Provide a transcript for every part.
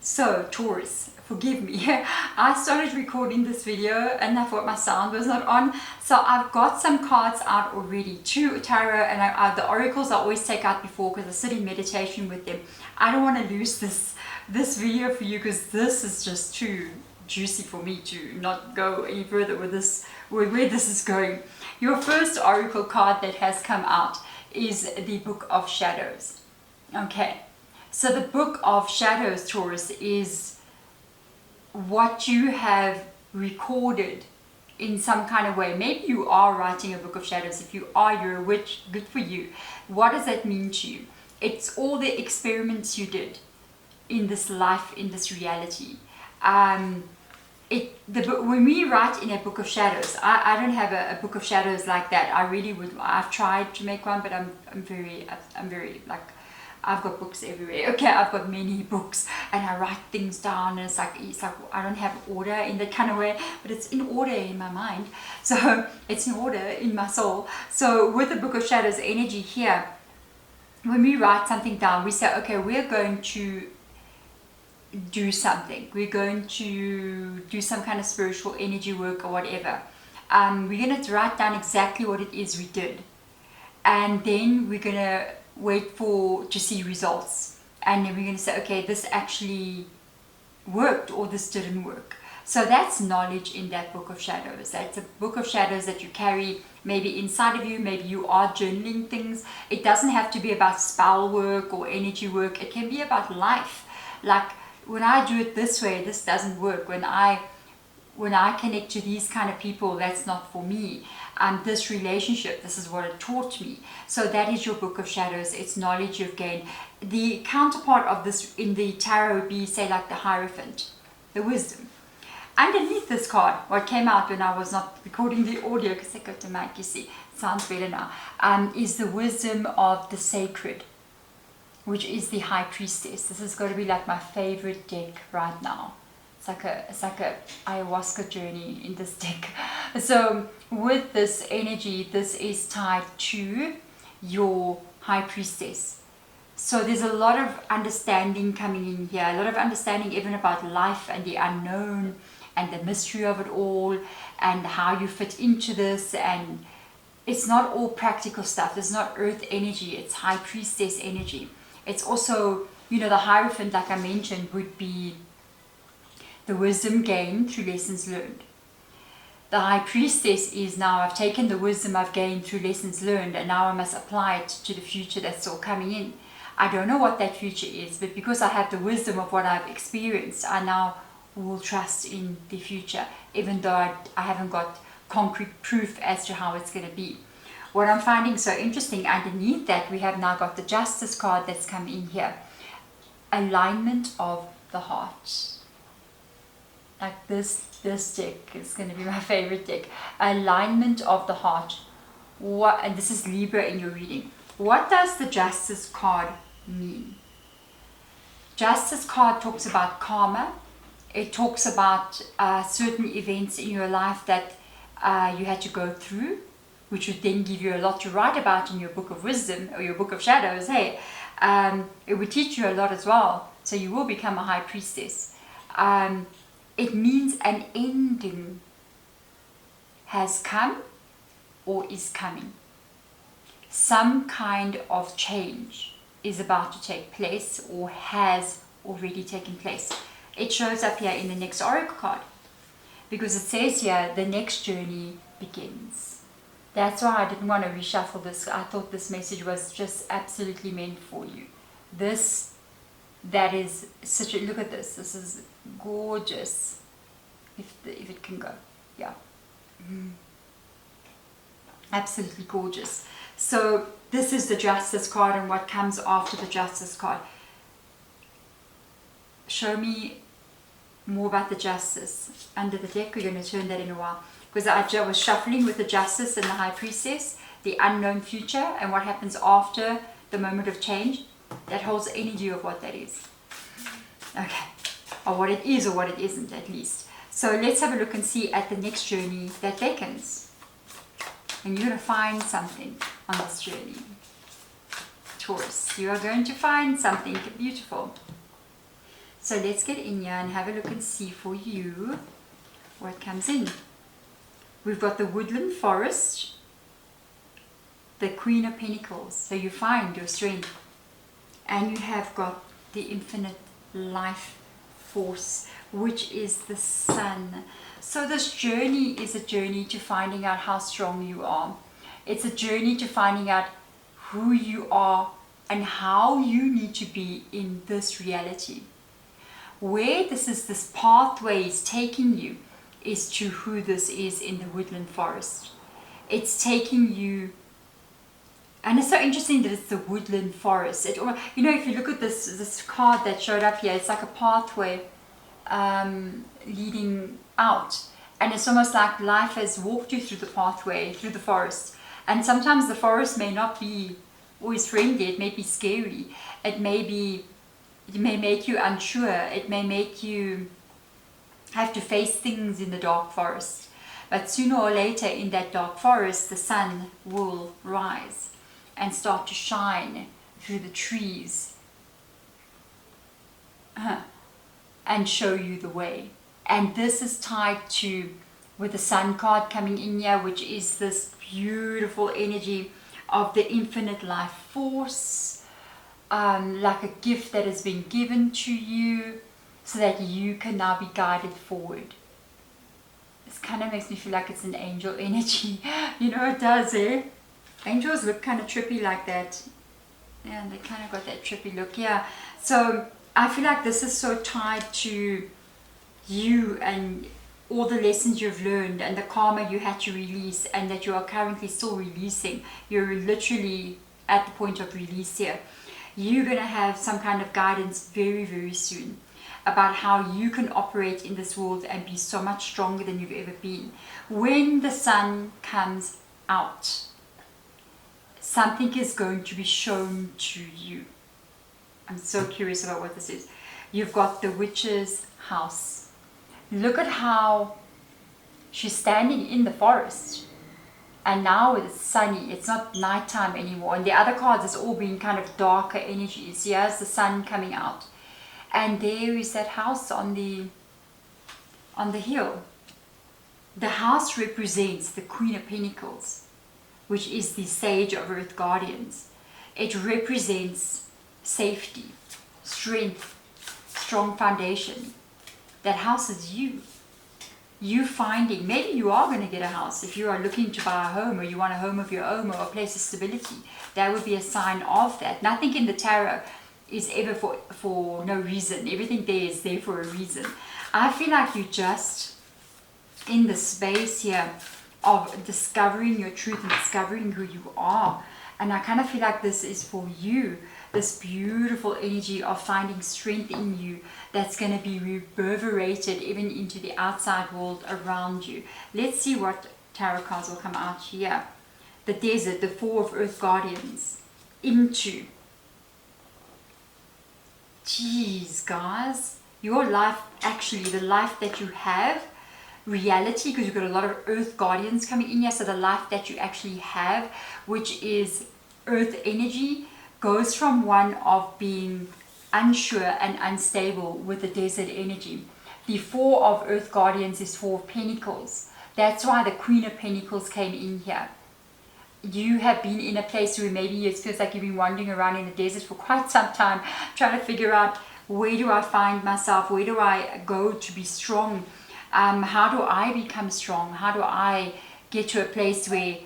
So Taurus, forgive me, I started recording this video and I thought my sound was not on. So I've got some cards out already, 2 tarot, and the oracles I always take out before because I sit in meditation with them. I don't want to lose this video for you because this is just too juicy for me to not go any further with this, where this is going. Your first oracle card that has come out is the Book of Shadows. Okay, so the Book of Shadows, Taurus, is what you have recorded in some kind of way. Maybe you are writing a Book of Shadows. If you are, you're a witch, good for you. What does that mean to you? It's all the experiments you did in this life, in this reality. When we write in a Book of Shadows, I don't have a Book of Shadows like that. I really would. I've tried to make one, but I'm very like, I've got books everywhere. Okay, I've got many books and I write things down, and it's like I don't have order in that kind of way, but it's in order in my mind. So it's in order in my soul. So with the Book of Shadows energy here, when we write something down, we say, okay, we're going to do something. We're going to do some kind of spiritual energy work or whatever. We're going to write down exactly what it is we did. And then we're going to wait to see results. And then we're going to say, okay, this actually worked or this didn't work. So that's knowledge in that Book of Shadows. That's a Book of Shadows that you carry maybe inside of you. Maybe you are journaling things. It doesn't have to be about spell work or energy work. It can be about life. Like, when I do it this way, this doesn't work. When I connect to these kind of people, that's not for me. This relationship, this is what it taught me. So that is your Book of Shadows. It's knowledge you've gained. The counterpart of this in the tarot would be, say, like the Hierophant, the wisdom. Underneath this card, what came out when I was not recording the audio, because I got the mic, you see, it sounds better now, is the wisdom of the sacred, which is the High Priestess. This is going to be like my favorite deck right now. It's like a ayahuasca journey in this deck. So with this energy, this is tied to your High Priestess. So there's a lot of understanding coming in here, a lot of understanding even about life and the unknown and the mystery of it all and how you fit into this. And it's not all practical stuff. It's not earth energy. It's High Priestess energy. It's also, you know, the Hierophant, like I mentioned, would be the wisdom gained through lessons learned. The High Priestess is now, I've taken the wisdom I've gained through lessons learned and now I must apply it to the future that's still coming in. I don't know what that future is, but because I have the wisdom of what I've experienced, I now will trust in the future, even though I haven't got concrete proof as to how it's going to be. What I'm finding so interesting, underneath that, we have now got the Justice card that's come in here. Alignment of the heart. Like this deck is going to be my favorite deck. Alignment of the heart. And this is Libra in your reading. What does the Justice card mean? Justice card talks about karma. It talks about certain events in your life that you had to go through, which would then give you a lot to write about in your Book of Wisdom or your Book of Shadows. Hey, it would teach you a lot as well. So you will become a High Priestess. It means an ending has come or is coming. Some kind of change is about to take place or has already taken place. It shows up here in the next oracle card because it says here the next journey begins. That's why I didn't want to reshuffle this. I thought this message was just absolutely meant for you. That is such a, look at this. This is gorgeous. If it can go. Yeah. Absolutely gorgeous. So this is the Justice card and what comes after the Justice card. Show me more about the Justice under the deck. We're going to turn that in a while. Because I was shuffling with the Justice and the High Priestess, the unknown future, and what happens after the moment of change. That holds the energy of what that is. Okay. Or what it is or what it isn't, at least. So let's have a look and see at the next journey that beckons. And you're going to find something on this journey. Taurus, you are going to find something beautiful. So let's get in here and have a look and see for you what comes in. We've got the woodland forest, the Queen of Pentacles, so you find your strength, and you have got the infinite life force, which is the sun. So this journey is a journey to finding out how strong you are. It's a journey to finding out who you are and how you need to be in this reality. Where this pathway is taking you is to who this is in the woodland forest. It's taking you, and it's so interesting that it's the woodland forest. If you look at this card that showed up here, it's like a pathway leading out, and it's almost like life has walked you through the pathway, through the forest. And sometimes the forest may not be always friendly. It may be scary. It may make you unsure. It may make you have to face things in the dark forest. But sooner or later in that dark forest, the sun will rise and start to shine through the trees and show you the way. And this is tied to, with the sun card coming in here, which is this beautiful energy of the infinite life force, like a gift that has been given to you so that you can now be guided forward. This kind of makes me feel like it's an angel energy. It does, eh? Angels look kind of trippy like that. Yeah, and they kind of got that trippy look. Yeah. So I feel like this is so tied to you and all the lessons you've learned and the karma you had to release and that you are currently still releasing. You're literally at the point of release here. You're going to have some kind of guidance very, very soon about how you can operate in this world and be so much stronger than you've ever been. When the sun comes out, something is going to be shown to you. I'm so curious about what this is. You've got the witch's house. Look at how she's standing in the forest. And now it's sunny. It's not nighttime anymore. And the other cards has all been kind of darker energies. Here's the sun coming out. And there is that house on the hill. The house represents the Queen of Pentacles, which is the Sage of Earth Guardians. It represents safety, strength, strong foundation. That house is you. You finding, maybe you are going to get a house. If you are looking to buy a home, or you want a home of your own, or a place of stability, that would be a sign of that. Nothing in the tarot is ever for no reason. Everything there is there for a reason. I feel like you're just in the space here of discovering your truth and discovering who you are. And I kind of feel like this is for you, this beautiful energy of finding strength in you that's going to be reverberated even into the outside world around you. Let's see what tarot cards will come out here. The desert, the Four of Earth Guardians, into. Jeez, guys, your life, actually the life that you have, reality, because you've got a lot of Earth Guardians coming in here, so the life that you actually have, which is Earth energy, goes from one of being unsure and unstable with the desert energy. The Four of Earth Guardians is Four of Pentacles. That's why the Queen of Pentacles came in here. You have been in a place where maybe it feels like you've been wandering around in the desert for quite some time, trying to figure out, where do I find myself? Where do I go to be strong? How do I become strong? How do I get to a place where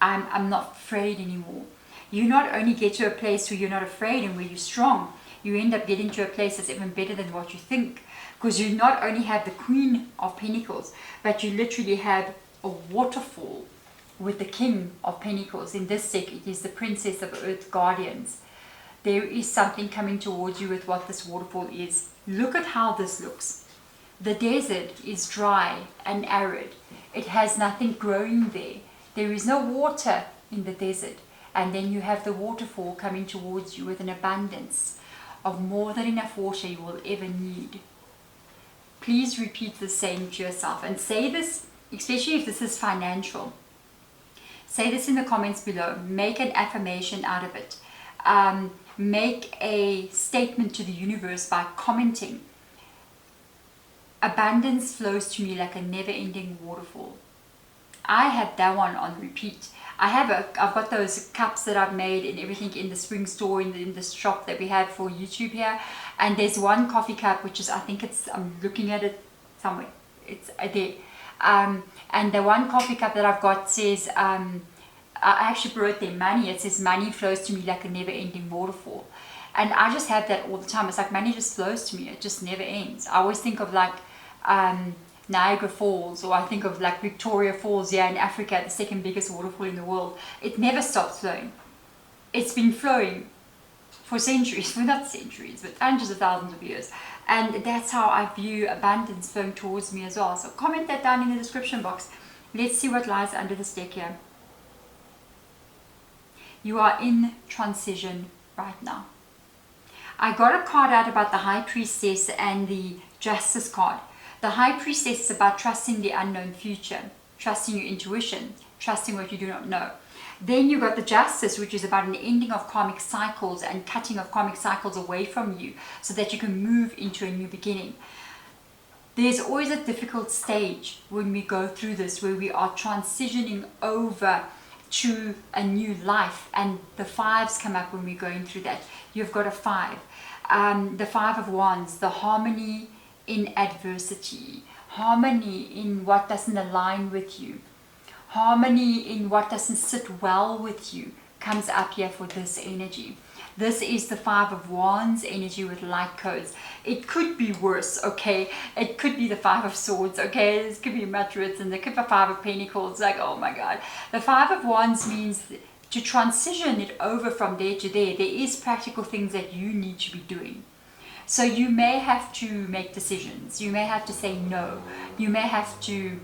I'm not afraid anymore? You not only get to a place where you're not afraid and where you're strong, you end up getting to a place that's even better than what you think. Because you not only have the Queen of Pentacles, but you literally have a waterfall with the King of Pentacles. In this deck, it is the Princess of Earth Guardians. There is something coming towards you with what this waterfall is. Look at how this looks. The desert is dry and arid. It has nothing growing there. There is no water in the desert. And then you have the waterfall coming towards you with an abundance of more than enough water you will ever need. Please repeat the same to yourself and say this, especially if this is financial. Say this in the comments below. Make an affirmation out of it. Make a statement to the universe by commenting Abundance flows to me like a never-ending waterfall. I had that one on repeat. I've got those cups that I've made and everything in the spring store in the shop that we have for YouTube here. And there's one coffee cup which is, I think it's, I'm looking at it somewhere. It's there. And the one coffee cup that I've got says, I actually wrote there money. It says money flows to me like a never-ending waterfall. And I just have that all the time. It's like money just flows to me. It just never ends. I always think of like Niagara Falls, or I think of like Victoria Falls here in Africa, the second biggest waterfall in the world. It never stops flowing. It's been flowing for centuries, well not centuries, but hundreds of thousands of years. And that's how I view abundance flowing towards me as well. So comment that down in the description box. Let's see what lies under this deck here. You are in transition right now. I got a card out about the High Priestess and the Justice card. The High Priestess is about trusting the unknown future, trusting your intuition, trusting what you do not know. Then you got the Justice, which is about an ending of karmic cycles and cutting of karmic cycles away from you so that you can move into a new beginning. There's always a difficult stage when we go through this, where we are transitioning over to a new life, and the fives come up when we're going through that. You've got a 5. The 5 of Wands, the harmony in adversity, harmony in what doesn't align with you, harmony in what doesn't sit well with you, comes up here for this energy. This is the 5 of Wands energy with light codes. It could be worse, okay? It could be the 5 of Swords, okay? This could be much worse, and it could be 5 of Pentacles, like, oh my God. The 5 of Wands means to transition it over from there to there. There is practical things that you need to be doing. So you may have to make decisions. You may have to say no. You may have to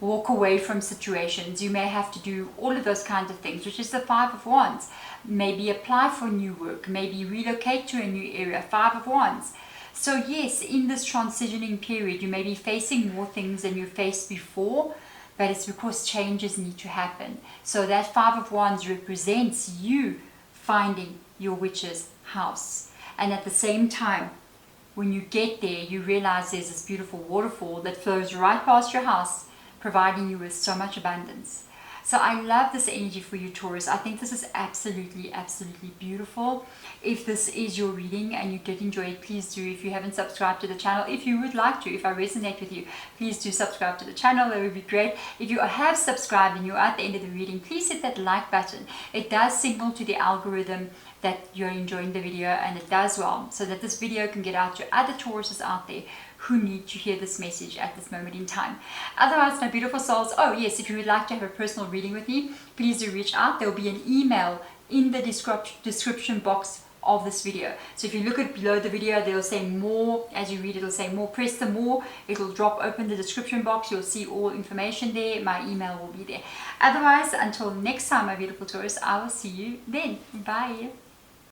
walk away from situations. You may have to do all of those kinds of things, which is the 5 of Wands. Maybe apply for new work. Maybe relocate to a new area. 5 of Wands. So yes, in this transitioning period, you may be facing more things than you faced before, but it's because changes need to happen. So that 5 of Wands represents you finding your witch's house. And at the same time, when you get there, you realize there's this beautiful waterfall that flows right past your house, providing you with so much abundance. So I love this energy for you, Taurus. I think this is absolutely, absolutely beautiful. If this is your reading and you did enjoy it, please do. If you haven't subscribed to the channel, if you would like to, if I resonate with you, please do subscribe to the channel. That would be great. If you have subscribed and you're at the end of the reading, please hit that like button. It does signal to the algorithm that you're enjoying the video, and it does well, so that this video can get out to other Tauruses out there who need to hear this message at this moment in time. Otherwise, my beautiful souls, oh yes, if you would like to have a personal reading with me, please do reach out. There will be an email in the description box of this video. So if you look at below the video, they'll say more. As you read, it'll say more. Press the more. It'll drop open the description box. You'll see all information there. My email will be there. Otherwise, until next time, my beautiful Taurus, I will see you then. Bye.